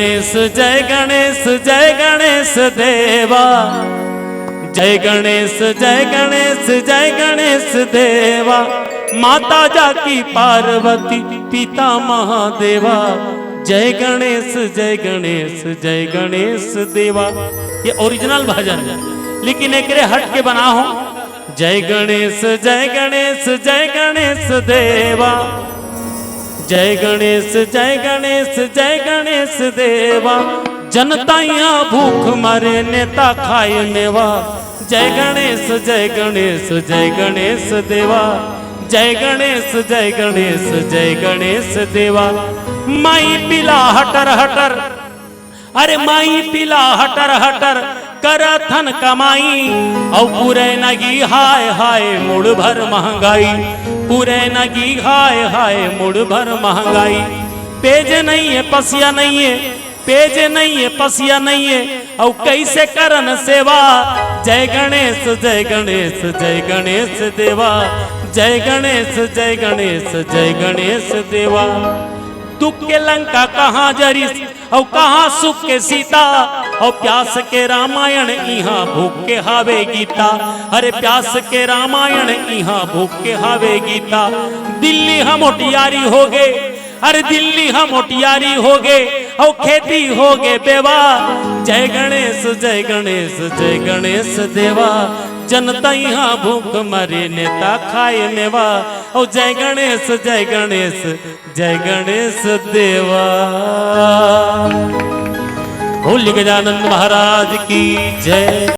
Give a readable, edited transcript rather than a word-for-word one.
गणेश जय गणेश जय गणेश देवा, जय गणेश जय गणेश जय गणेश देवा। माता जाकी पार्वती पिता महादेवा, जय गणेश जय गणेश जय गणेश देवा। ये ओरिजिनल भजन है, लेकिन एक हट के बना हो। जय गणेश जय गणेश जय गणेश देवा, जय गणेश जय गणेश जय गणेश देवा। जनता यहाँ भूख मरे नेता खाए मेवा, जय गणेश जय गणेश जय गणेश देवा, जय गणेश जय गणेश जय गणेश देवा। माई पिला हटर हटर, अरे माई पिला हटर हटर करथन कमाई, और पूरे नगी हाय हाय मुड़ भर महंगाई, पूरे नगी हाय हाय मुड़ भर महंगाई। पेज नहीं है पसिया नहीं है, पेज नहीं है पसिया नहीं है, और कैसे करन सेवा। जय गणेश जय गणेश जय गणेश देवा, जय गणेश जय गणेश जय गणेश देवा। दुख के लंका कहाँ जरिस और कहाँ सुख के सीता, और प्यास के रामायण यहाँ भूख के हावे गीता। अरे प्यास के रामायण यहाँ भूख के हावे गीता। दिल्ली हम ओटियारी हो गए, अरे दिल्ली हम ओटियारी हो गए, और खेती हो गए बेवा। जय गणेश जय गणेश जय गणेश देवा। जनता यहाँ भूख मरे नेता खाए मेवा, और जय गणेश जय गणेश जय गणेश देवा। बोल गजानन महाराज की जय।